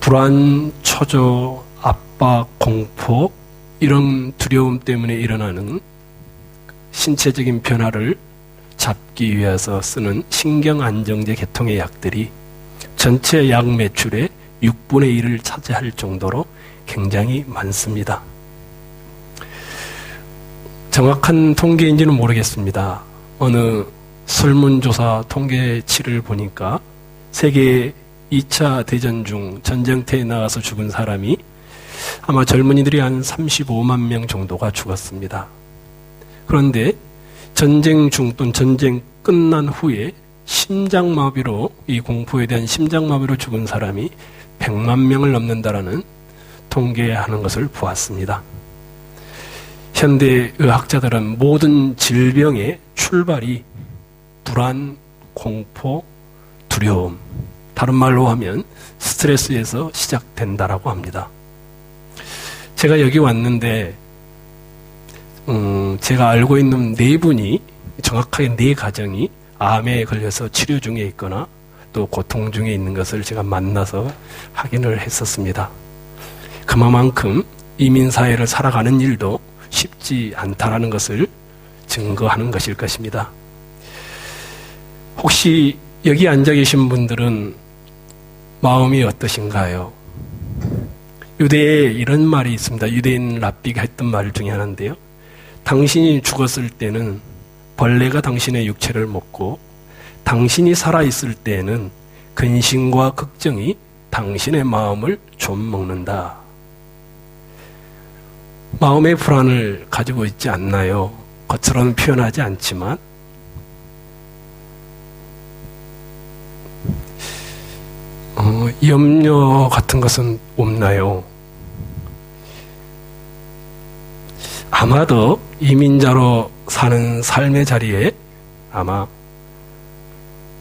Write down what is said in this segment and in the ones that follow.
불안, 초조, 압박, 공포 이런 두려움 때문에 일어나는 신체적인 변화를 잡기 위해서 쓰는 신경안정제 계통의 약들이 전체 약 매출의 6분의 1을 차지할 정도로 굉장히 많습니다. 정확한 통계인지는 모르겠습니다. 어느 설문조사 통계치를 보니까 세계 2차 대전 중 전쟁터에 나가서 죽은 사람이 아마 젊은이들이 한 35만 명 정도가 죽었습니다. 그런데 전쟁 중 또는 전쟁 끝난 후에 심장마비로, 이 공포에 대한 심장마비로 죽은 사람이 100만 명을 넘는다라는 통계하는 것을 보았습니다. 현대 의학자들은 모든 질병의 출발이 불안, 공포, 두려움, 다른 말로 하면 스트레스에서 시작된다라고 합니다. 제가 여기 왔는데 제가 알고 있는 4분이, 정확하게 4가정이 암에 걸려서 치료 중에 있거나 또 고통 중에 있는 것을 제가 만나서 확인을 했었습니다. 그만큼 이민사회를 살아가는 일도 쉽지 않다라는 것을 증거하는 것일 것입니다. 혹시 여기 앉아 계신 분들은 마음이 어떠신가요? 유대에 이런 말이 있습니다. 유대인 랍비가 했던 말 중에 하나인데요. 당신이 죽었을 때는 벌레가 당신의 육체를 먹고 당신이 살아있을 때에는 근심과 걱정이 당신의 마음을 좀 먹는다. 마음의 불안을 가지고 있지 않나요? 겉으로는 표현하지 않지만 염려 같은 것은 없나요? 아마도 이민자로 사는 삶의 자리에 아마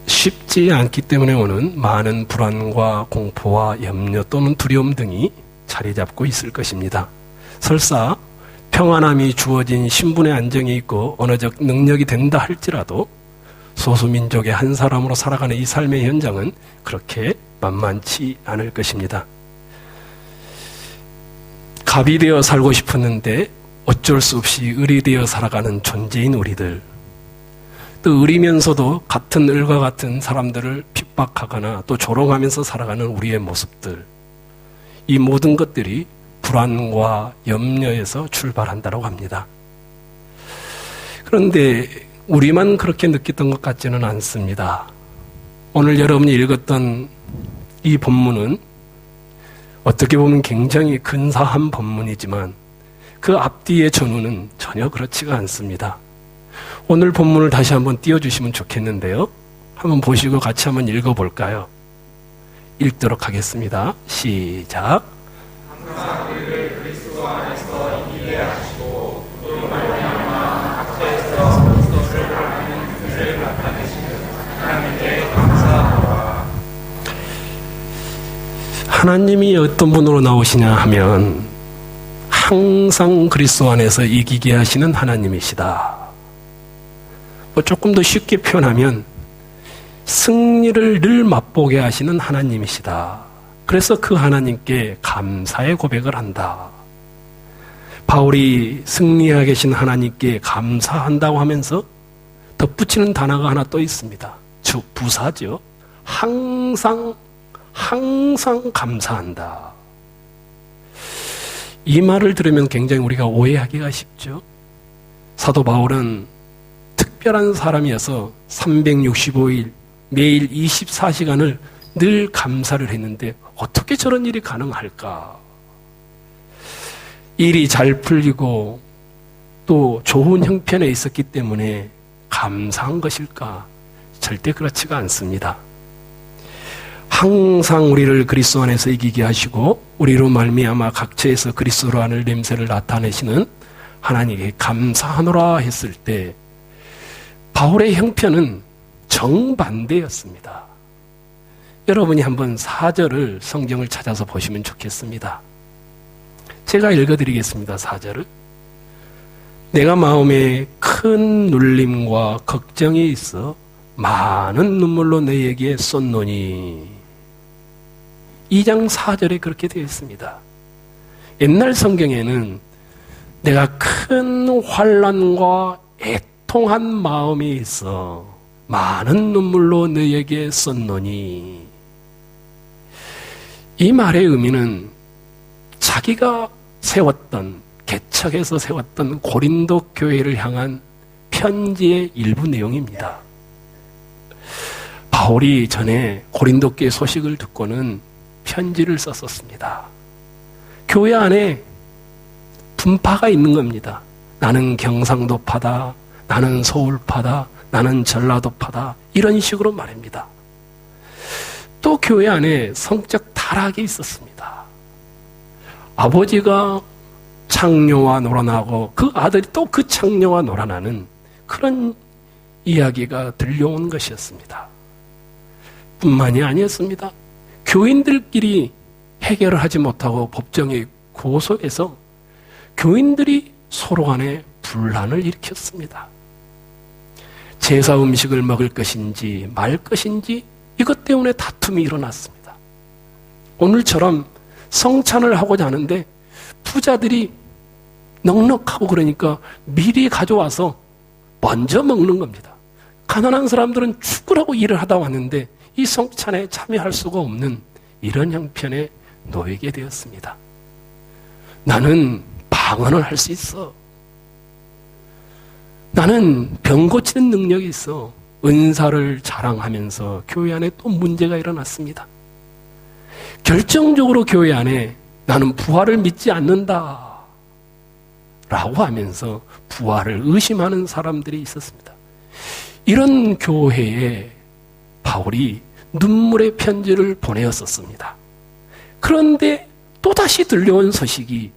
쉽지 않기 때문에 오는 많은 불안과 공포와 염려 또는 두려움 등이 자리 잡고 있을 것입니다. 설사 평안함이 주어진 신분의 안정이 있고 언어적 능력이 된다 할지라도 소수민족의 한 사람으로 살아가는 이 삶의 현장은 그렇게 만만치 않을 것입니다. 갑이 되어 살고 싶었는데 어쩔 수 없이 을이 되어 살아가는 존재인 우리들, 또 을이면서도 같은 을과 같은 사람들을 핍박하거나 또 조롱하면서 살아가는 우리의 모습들, 이 모든 것들이 불안과 염려에서 출발한다고 합니다. 그런데 우리만 그렇게 느꼈던 것 같지는 않습니다. 오늘 여러분이 읽었던 이 본문은 어떻게 보면 굉장히 근사한 본문이지만 그 앞뒤의 전후는 전혀 그렇지가 않습니다. 오늘 본문을 다시 한번 띄워주시면 좋겠는데요. 한번 보시고 같이 한번 읽어볼까요? 읽도록 하겠습니다. 시작. 항상 우리를 그리스도 안에서 이기게 하시고 또 말미암아 각자에서 그리스도를 아는 그를 나타내시는 하나님께 감사하노라. 하나님이 어떤 분으로 나오시냐 하면 항상 그리스도 안에서 이기게 하시는 하나님이시다. 조금 더 쉽게 표현하면 승리를 늘 맛보게 하시는 하나님이시다. 그래서 그 하나님께 감사의 고백을 한다. 바울이 승리하게 계신 하나님께 감사한다고 하면서 덧붙이는 단어가 하나 또 있습니다. 즉 부사죠. 항상 감사한다. 이 말을 들으면 굉장히 우리가 오해하기가 쉽죠. 사도 바울은 특별한 사람이어서 365일 매일 24시간을 늘 감사를 했는데 어떻게 저런 일이 가능할까? 일이 잘 풀리고 또 좋은 형편에 있었기 때문에 감사한 것일까? 절대 그렇지가 않습니다. 항상 우리를 그리스도 안에서 이기게 하시고 우리로 말미암아 각처에서 그리스도로 하는 냄새를 나타내시는 하나님께 감사하노라 했을 때 바울의 형편은 정반대였습니다. 여러분이 한번 4절을 성경을 찾아서 보시면 좋겠습니다. 제가 읽어드리겠습니다. 4절을. 내가 마음에 큰 눌림과 걱정이 있어 많은 눈물로 너에게 쏟노니. 2장 4절에 그렇게 되어 있습니다. 옛날 성경에는 내가 큰 환난과 애통한 마음이 있어 많은 눈물로 너에게 썼노니, 이 말의 의미는 자기가 개척해서 세웠던 고린도 교회를 향한 편지의 일부 내용입니다. 바울이 전에 고린도 교회 소식을 듣고는 편지를 썼었습니다. 교회 안에 분파가 있는 겁니다. 나는 경상도파다, 나는 서울파다, 나는 전라도파다, 이런 식으로 말합니다. 또 교회 안에 성적 타락이 있었습니다. 아버지가 창녀와 놀아나고 그 아들이 또 그 창녀와 놀아나는 그런 이야기가 들려온 것이었습니다. 뿐만이 아니었습니다. 교인들끼리 해결을 하지 못하고 법정에 고소해서 교인들이 서로 간에 분란을 일으켰습니다. 제사 음식을 먹을 것인지 말 것인지 이것 때문에 다툼이 일어났습니다. 오늘처럼 성찬을 하고자 하는데 부자들이 넉넉하고 그러니까 미리 가져와서 먼저 먹는 겁니다. 가난한 사람들은 죽으라고 일을 하다 왔는데 이 성찬에 참여할 수가 없는 이런 형편에 놓이게 되었습니다. 나는 방언을 할 수 있어. 나는 병 고치는 능력이 있어. 은사를 자랑하면서 교회 안에 또 문제가 일어났습니다. 결정적으로 교회 안에 나는 부활을 믿지 않는다 라고 하면서 부활을 의심하는 사람들이 있었습니다. 이런 교회에 바울이 눈물의 편지를 보내었었습니다. 그런데 또다시 들려온 소식이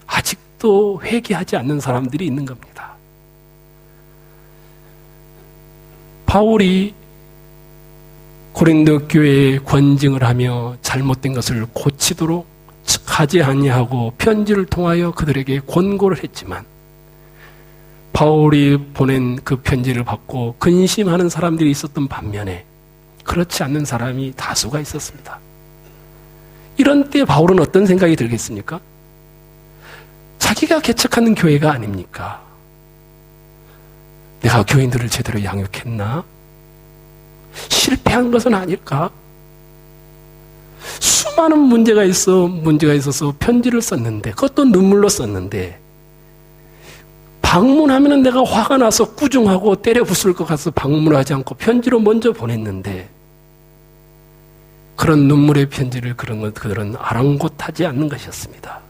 아직도 회개하지 않는 사람들이 있는 겁니다. 바울이 고린도 교회에 권징을 하며 잘못된 것을 고치도록 하지 아니하고 편지를 통하여 그들에게 권고를 했지만, 바울이 보낸 그 편지를 받고 근심하는 사람들이 있었던 반면에 그렇지 않는 사람이 다수가 있었습니다. 이런 때 바울은 어떤 생각이 들겠습니까? 자기가 개척하는 교회가 아닙니까? 내가 교인들을 제대로 양육했나? 실패한 것은 아닐까? 수많은 문제가 있어서 편지를 썼는데, 그것도 눈물로 썼는데, 방문하면 내가 화가 나서 꾸중하고 때려 부술 것 같아서 방문하지 않고 편지로 먼저 보냈는데, 그런 눈물의 편지를 그들은 아랑곳하지 않는 것이었습니다.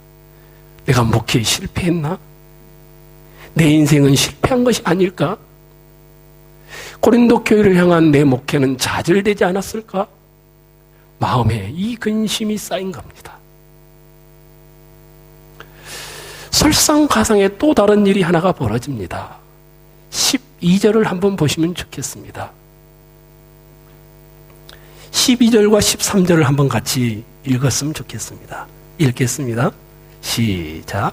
내가 목회에 실패했나? 내 인생은 실패한 것이 아닐까? 고린도 교회를 향한 내 목회는 좌절되지 않았을까? 마음에 이 근심이 쌓인 겁니다. 설상가상에 또 다른 일이 하나가 벌어집니다. 12절을 한번 보시면 좋겠습니다. 12절과 13절을 한번 같이 읽었으면 좋겠습니다. 읽겠습니다. 시작.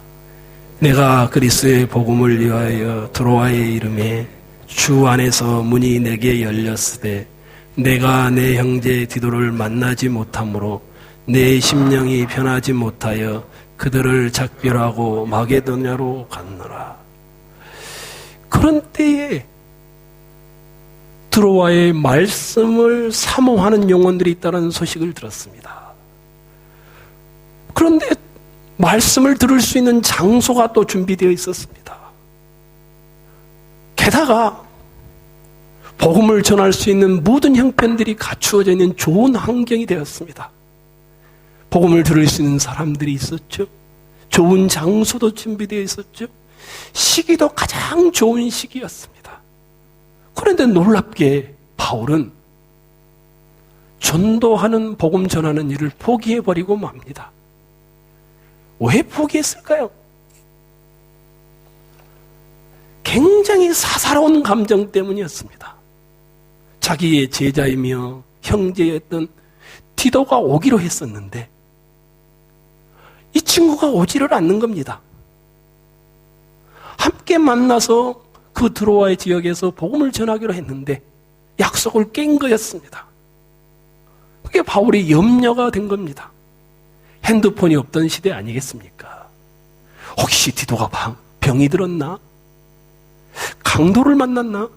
내가 그리스도의 복음을 위하여 드로아의 이름에 주 안에서 문이 내게 열렸으되 내가 내 형제 디도를 만나지 못하므로 내 심령이 편하지 못하여 그들을 작별하고 마게도냐로 갔노라. 그런 때에 드로아의 말씀을 사모하는 영혼들이 있다는 소식을 들었습니다. 그런데 말씀을 들을 수 있는 장소가 또 준비되어 있었습니다. 게다가 복음을 전할 수 있는 모든 형편들이 갖추어져 있는 좋은 환경이 되었습니다. 복음을 들을 수 있는 사람들이 있었죠. 좋은 장소도 준비되어 있었죠. 시기도 가장 좋은 시기였습니다. 그런데 놀랍게 바울은 전도하는 복음 전하는 일을 포기해버리고 맙니다. 왜 포기했을까요? 굉장히 사사로운 감정 때문이었습니다. 자기의 제자이며 형제였던 디도가 오기로 했었는데 이 친구가 오지를 않는 겁니다. 함께 만나서 그 드로아의 지역에서 복음을 전하기로 했는데 약속을 깬 거였습니다. 그게 바울의 염려가 된 겁니다. 핸드폰이 없던 시대 아니겠습니까? 혹시 디도가 병이 들었나? 강도를 만났나?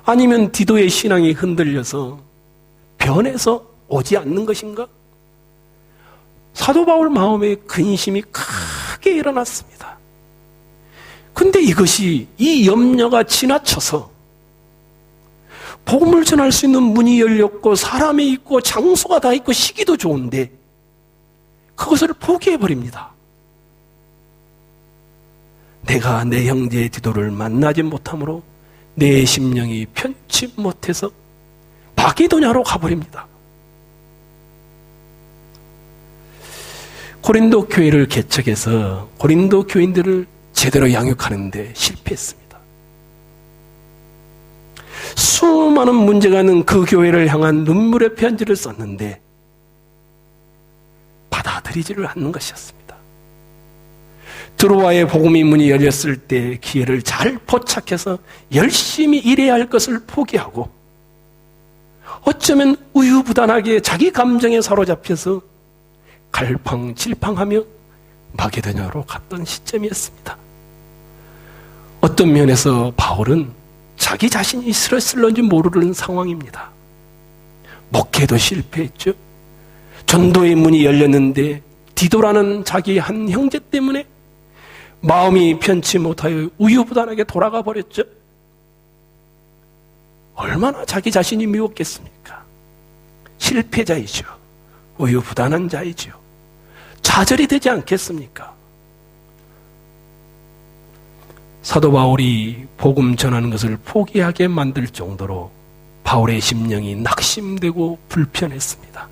아니면 디도의 신앙이 흔들려서 변해서 오지 않는 것인가? 사도 바울 마음에 근심이 크게 일어났습니다. 근데 이것이, 이 염려가 지나쳐서 복음을 전할 수 있는 문이 열렸고 사람이 있고 장소가 다 있고 시기도 좋은데 그것을 포기해버립니다. 내가 내 형제 디도를 만나지 못함으로 내 심령이 편치 못해서 마게도냐로 가버립니다. 고린도 교회를 개척해서 고린도 교인들을 제대로 양육하는데 실패했습니다. 수많은 문제가 있는 그 교회를 향한 눈물의 편지를 썼는데 받아들이지를 않는 것이었습니다. 드로아의 복음의 문이 열렸을 때 기회를 잘 포착해서 열심히 일해야 할 것을 포기하고 어쩌면 우유부단하게 자기 감정에 사로잡혀서 갈팡질팡하며 마게도냐로 갔던 시점이었습니다. 어떤 면에서 바울은 자기 자신이 스트레스를는지 모르는 상황입니다. 목회도 실패했죠. 전도의 문이 열렸는데 디도라는 자기 한 형제 때문에 마음이 편치 못하여 우유부단하게 돌아가 버렸죠. 얼마나 자기 자신이 미웠겠습니까? 실패자이죠. 우유부단한 자이죠. 좌절이 되지 않겠습니까? 사도 바울이 복음 전하는 것을 포기하게 만들 정도로 바울의 심령이 낙심되고 불편했습니다.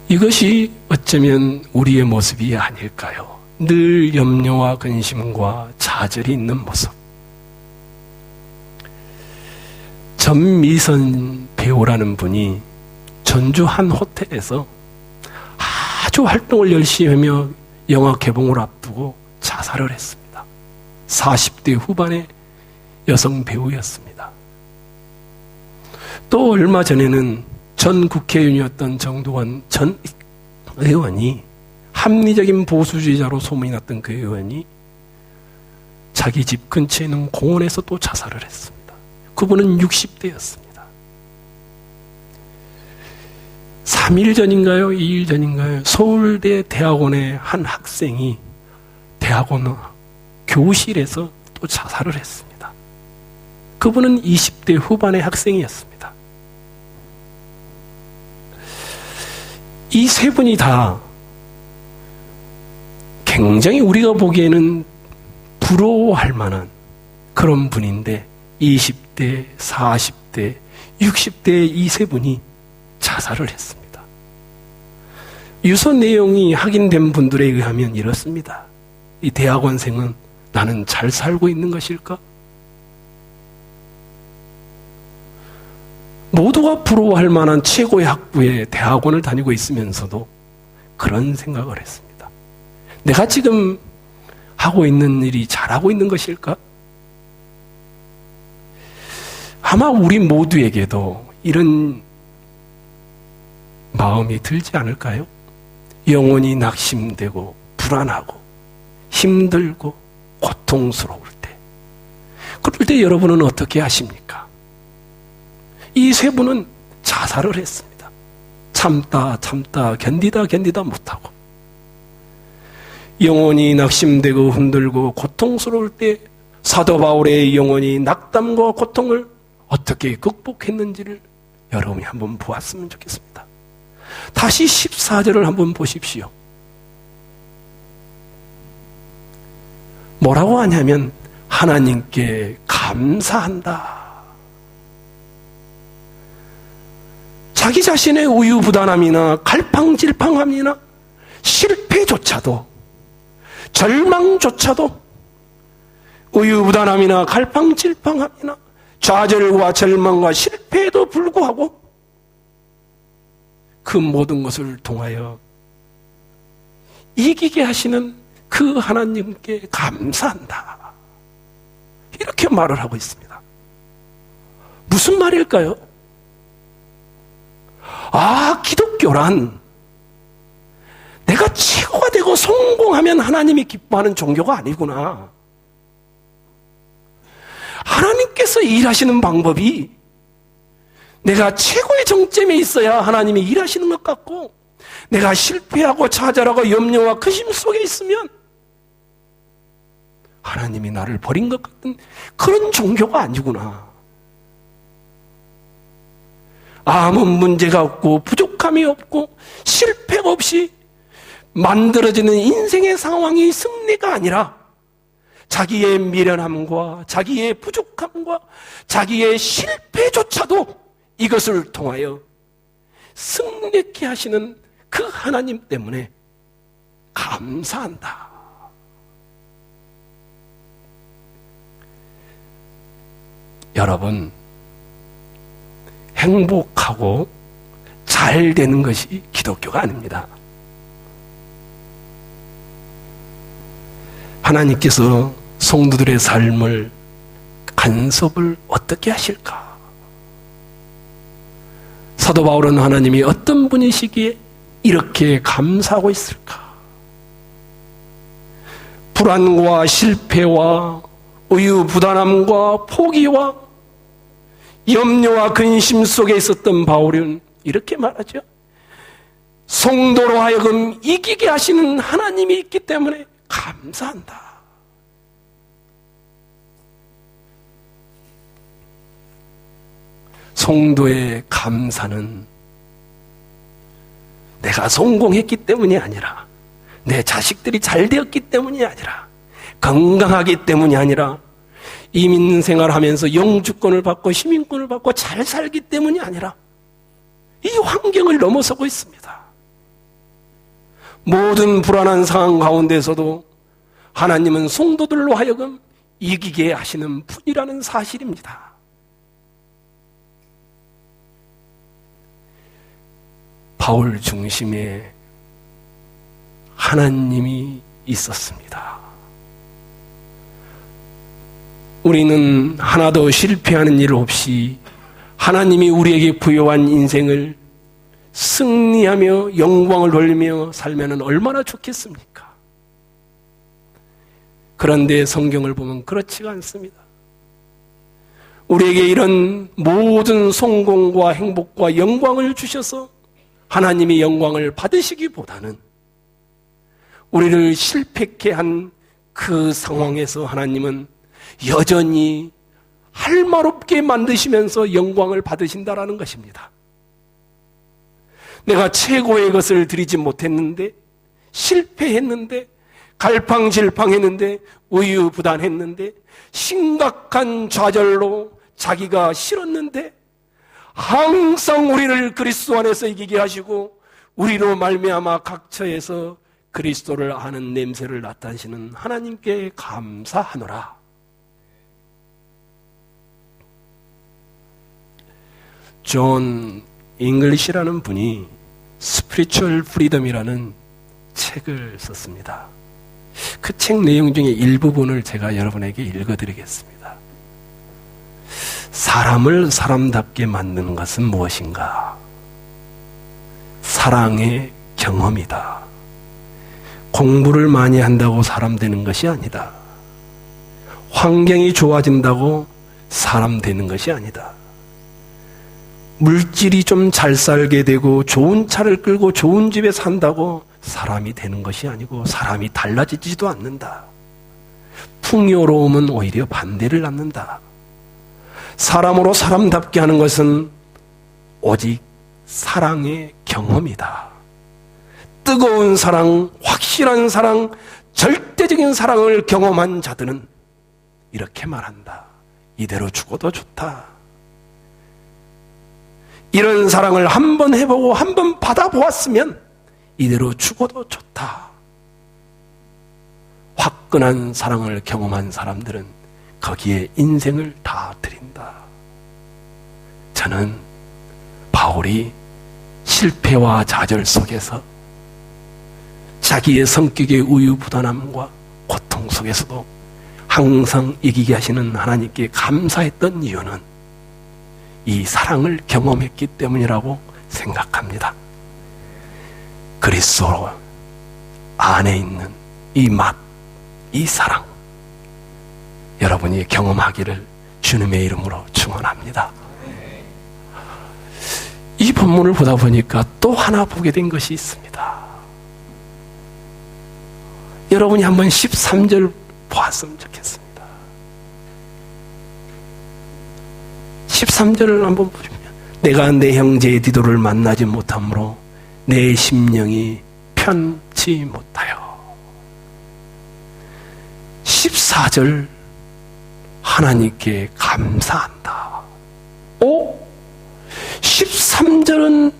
이것이 어쩌면 우리의 모습이 아닐까요? 늘 염려와 근심과 좌절이 있는 모습. 전미선 배우라는 분이 전주 한 호텔에서 아주 활동을 열심히 하며 영화 개봉을 앞두고 자살을 했습니다. 40대 후반의 여성 배우였습니다. 또 얼마 전에는 전 국회의원이었던 정두환 전 의원이 합리적인 보수주의자로 소문이 났던 그 의원이 자기 집 근처에 있는 공원에서 또 자살을 했습니다. 그분은 60대였습니다. 3일 전인가요? 2일 전인가요? 서울대 대학원의 한 학생이 대학원 교실에서 또 자살을 했습니다. 그분은 20대 후반의 학생이었습니다. 이 세 분이 다 굉장히 우리가 보기에는 부러워할 만한 그런 분인데 20대, 40대, 60대 이 세 분이 자살을 했습니다. 유서 내용이 확인된 분들에 의하면 이렇습니다. 이 대학원생은 나는 잘 살고 있는 것일까? 모두가 부러워할 만한 최고의 학부에 대학원을 다니고 있으면서도 그런 생각을 했습니다. 내가 지금 하고 있는 일이 잘하고 있는 것일까? 아마 우리 모두에게도 이런 마음이 들지 않을까요? 영혼이 낙심되고 불안하고 힘들고 고통스러울 때, 그럴 때 여러분은 어떻게 하십니까? 이 세 분은 자살을 했습니다. 참다 견디다 못하고 영혼이 낙심되고 흔들고 고통스러울 때 사도 바울의 영혼이 낙담과 고통을 어떻게 극복했는지를 여러분이 한번 보았으면 좋겠습니다. 다시 14절을 한번 보십시오. 뭐라고 하냐면 하나님께 감사한다. 자기 자신의 우유부단함이나 갈팡질팡함이나 실패조차도 절망조차도 우유부단함이나 갈팡질팡함이나 좌절과 절망과 실패에도 불구하고 그 모든 것을 통하여 이기게 하시는 그 하나님께 감사한다. 이렇게 말을 하고 있습니다. 무슨 말일까요? 기독교란 내가 최고가 되고 성공하면 하나님이 기뻐하는 종교가 아니구나. 하나님께서 일하시는 방법이 내가 최고의 정점에 있어야 하나님이 일하시는 것 같고, 내가 실패하고 좌절하고 염려와 근심 속에 있으면 하나님이 나를 버린 것 같은 그런 종교가 아니구나. 아무 문제가 없고 부족함이 없고 실패가 없이 만들어지는 인생의 상황이 승리가 아니라 자기의 미련함과 자기의 부족함과 자기의 실패조차도 이것을 통하여 승리케 하시는 그 하나님 때문에 감사한다. 여러분, 행복하고 잘 되는 것이 기독교가 아닙니다. 하나님께서 성도들의 삶을 간섭을 어떻게 하실까? 사도 바울은 하나님이 어떤 분이시기에 이렇게 감사하고 있을까? 불안과 실패와 우유부단함과 포기와 염려와 근심 속에 있었던 바울은 이렇게 말하죠. 성도로 하여금 이기게 하시는 하나님이 있기 때문에 감사한다. 성도의 감사는 내가 성공했기 때문이 아니라, 내 자식들이 잘 되었기 때문이 아니라, 건강하기 때문이 아니라, 이민생활하면서 영주권을 받고 시민권을 받고 잘 살기 때문이 아니라 이 환경을 넘어서고 있습니다. 모든 불안한 상황 가운데서도 하나님은 성도들로 하여금 이기게 하시는 분이라는 사실입니다. 바울 중심에 하나님이 있었습니다. 우리는 하나도 실패하는 일 없이 하나님이 우리에게 부여한 인생을 승리하며 영광을 돌리며 살면 얼마나 좋겠습니까? 그런데 성경을 보면 그렇지가 않습니다. 우리에게 이런 모든 성공과 행복과 영광을 주셔서 하나님이 영광을 받으시기보다는 우리를 실패케 한 그 상황에서 하나님은 여전히 할 말 없게 만드시면서 영광을 받으신다라는 것입니다. 내가 최고의 것을 드리지 못했는데, 실패했는데, 갈팡질팡했는데, 우유부단했는데, 심각한 좌절로 자기가 싫었는데, 항상 우리를 그리스도 안에서 이기게 하시고 우리로 말미암아 각처에서 그리스도를 아는 냄새를 나타내시는 하나님께 감사하노라. 존 잉글리시라는 분이 스피리추얼 프리덤이라는 책을 썼습니다. 그 책 내용 중에 일부분을 제가 여러분에게 읽어드리겠습니다. 사람을 사람답게 만드는 것은 무엇인가? 사랑의 경험이다. 공부를 많이 한다고 사람 되는 것이 아니다. 환경이 좋아진다고 사람 되는 것이 아니다. 물질이 좀 잘 살게 되고 좋은 차를 끌고 좋은 집에 산다고 사람이 되는 것이 아니고 사람이 달라지지도 않는다. 풍요로움은 오히려 반대를 낳는다. 사람으로 사람답게 하는 것은 오직 사랑의 경험이다. 뜨거운 사랑, 확실한 사랑, 절대적인 사랑을 경험한 자들은 이렇게 말한다. 이대로 죽어도 좋다. 이런 사랑을 한번 해보고 한번 받아보았으면 이대로 죽어도 좋다. 화끈한 사랑을 경험한 사람들은 거기에 인생을 다 드린다. 저는 바울이 실패와 좌절 속에서 자기의 성격의 우유부단함과 고통 속에서도 항상 이기게 하시는 하나님께 감사했던 이유는 이 사랑을 경험했기 때문이라고 생각합니다. 그리스도 안에 있는 이 맛, 이 사랑, 여러분이 경험하기를 주님의 이름으로 축원합니다. 이 본문을 보다 보니까 또 하나 보게 된 것이 있습니다. 여러분이 한번 13절 보았으면 좋겠습니다. 13절을 한번 보시면, 내가 내 형제의 디도를 만나지 못하므로 내 심령이 편치 못하여. 14절, 하나님께 감사한다. 13절은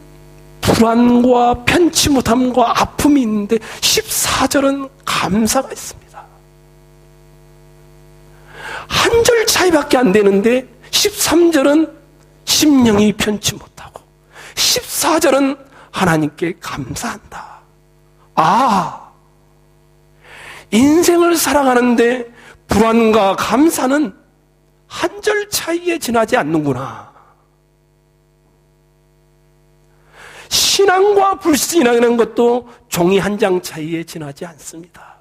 불안과 편치 못함과 아픔이 있는데 14절은 감사가 있습니다. 한 절 차이밖에 안 되는데 13절은 심령이 편치 못하고 14절은 하나님께 감사한다. 인생을 살아가는데 불안과 감사는 한 절 차이에 지나지 않는구나. 신앙과 불신앙이라는 것도 종이 한 장 차이에 지나지 않습니다.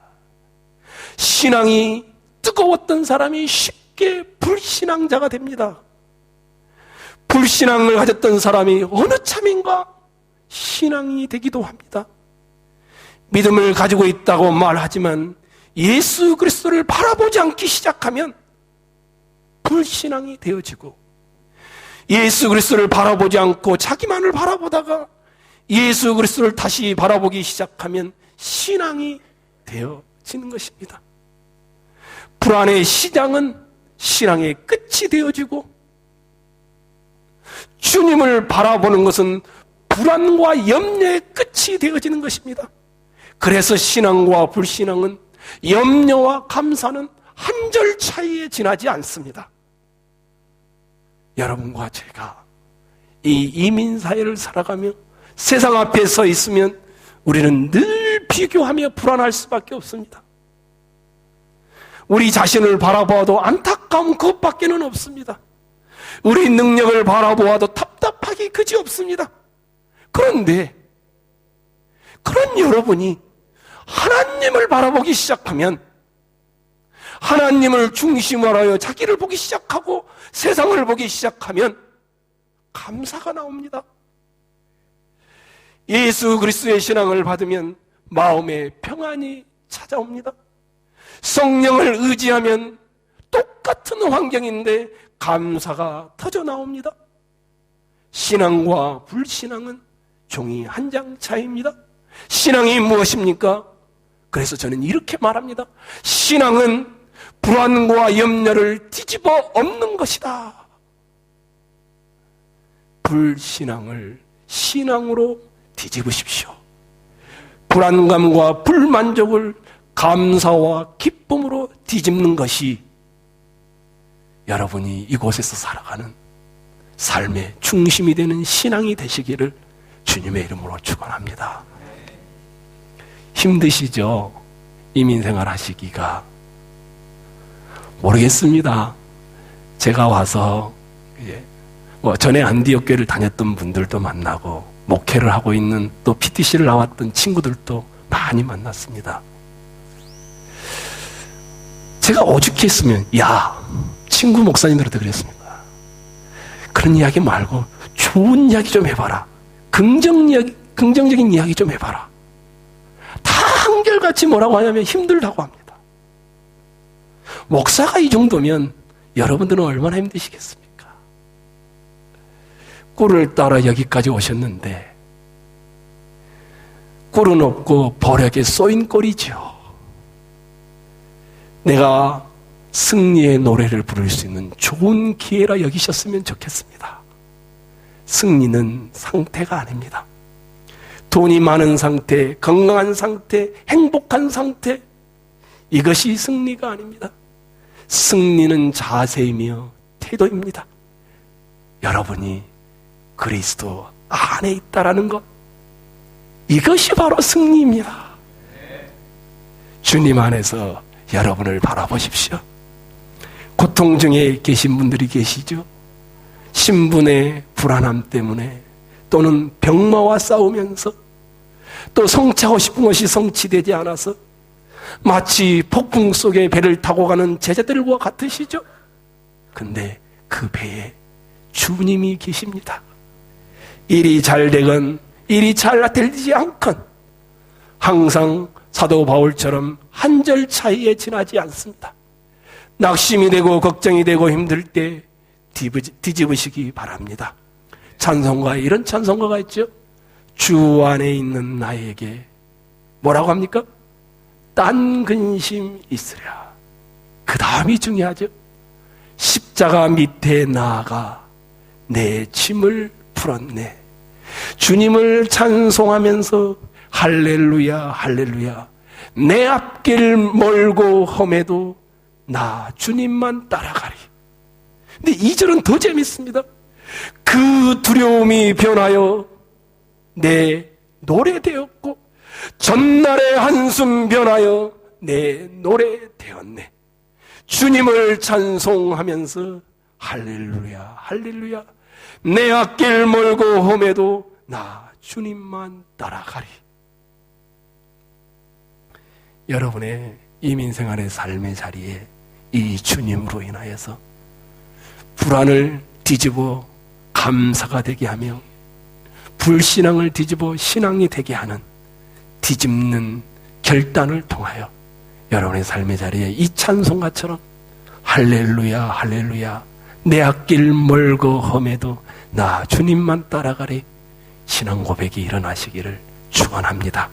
신앙이 뜨거웠던 사람이 쉽게 불신앙자가 됩니다. 불신앙을 가졌던 사람이 어느 참인가 신앙이 되기도 합니다. 믿음을 가지고 있다고 말하지만 예수 그리스도를 바라보지 않기 시작하면 불신앙이 되어지고, 예수 그리스도를 바라보지 않고 자기만을 바라보다가 예수 그리스도를 다시 바라보기 시작하면 신앙이 되어지는 것입니다. 불안의 시작은 신앙의 끝이 되어지고, 주님을 바라보는 것은 불안과 염려의 끝이 되어지는 것입니다. 그래서 신앙과 불신앙은, 염려와 감사는 한 절 차이에 지나지 않습니다. 여러분과 제가 이 이민사회를 살아가며 세상 앞에 서 있으면 우리는 늘 비교하며 불안할 수밖에 없습니다. 우리 자신을 바라보아도 안타까움 그것밖에는 없습니다. 우리 능력을 바라보아도 답답하기 그지없습니다. 그런데 그런 여러분이 하나님을 바라보기 시작하면, 하나님을 중심으로 하여 자기를 보기 시작하고 세상을 보기 시작하면 감사가 나옵니다. 예수 그리스도의 신앙을 받으면 마음에 평안이 찾아옵니다. 성령을 의지하면 똑같은 환경인데 감사가 터져 나옵니다. 신앙과 불신앙은 종이 한 장 차이입니다. 신앙이 무엇입니까? 그래서 저는 이렇게 말합니다. 신앙은 불안과 염려를 뒤집어 엎는 것이다. 불신앙을 신앙으로 뒤집으십시오. 불안감과 불만족을 감사와 기쁨으로 뒤집는 것이 여러분이 이곳에서 살아가는 삶의 중심이 되는 신앙이 되시기를 주님의 이름으로 축원합니다. 힘드시죠? 이민생활 하시기가. 모르겠습니다. 제가 와서 전에 안디옥 교회를 다녔던 분들도 만나고 목회를 하고 있는 또 PTC를 나왔던 친구들도 많이 만났습니다. 제가 오죽했으면, 친구 목사님들한테 그랬습니다. 그런 이야기 말고 좋은 이야기 좀 해봐라. 긍정적인 이야기 좀 해봐라. 다 한결같이 뭐라고 하냐면 힘들다고 합니다. 목사가 이 정도면 여러분들은 얼마나 힘드시겠습니까? 꿀을 따라 여기까지 오셨는데 꿀은 없고 벌에게 쏘인 꼴이죠. 내가 승리의 노래를 부를 수 있는 좋은 기회라 여기셨으면 좋겠습니다. 승리는 상태가 아닙니다. 돈이 많은 상태, 건강한 상태, 행복한 상태, 이것이 승리가 아닙니다. 승리는 자세이며 태도입니다. 여러분이 그리스도 안에 있다라는 것, 이것이 바로 승리입니다. 주님 안에서 여러분을 바라보십시오. 고통 중에 계신 분들이 계시죠? 신분의 불안함 때문에 또는 병마와 싸우면서 또 성취하고 싶은 것이 성취되지 않아서 마치 폭풍 속에 배를 타고 가는 제자들과 같으시죠? 근데 그 배에 주님이 계십니다. 일이 잘 되건 일이 잘 되지 않건 항상 사도 바울처럼 한 절 차이에 지나지 않습니다. 낙심이 되고 걱정이 되고 힘들 때 뒤집으시기 바랍니다. 찬송가에 이런 찬송가가 있죠. 주 안에 있는 나에게 뭐라고 합니까? 딴 근심 있으랴. 그 다음이 중요하죠. 십자가 밑에 나아가 내 짐을 풀었네. 주님을 찬송하면서 할렐루야 할렐루야, 내 앞길 멀고 험해도 나 주님만 따라가리. 근데 2절은 더 재밌습니다. 그 두려움이 변하여 내 노래 되었고 전날의 한숨 변하여 내 노래 되었네. 주님을 찬송하면서 할렐루야 할렐루야, 내 앞길 멀고 험해도 나 주님만 따라가리. 여러분의 이민생활의 삶의 자리에 이 주님으로 인하여서 불안을 뒤집어 감사가 되게 하며 불신앙을 뒤집어 신앙이 되게 하는 뒤집는 결단을 통하여 여러분의 삶의 자리에 이 찬송가처럼 할렐루야 할렐루야, 내 앞길 멀고 험해도 나 주님만 따라가리 신앙 고백이 일어나시기를 축원합니다.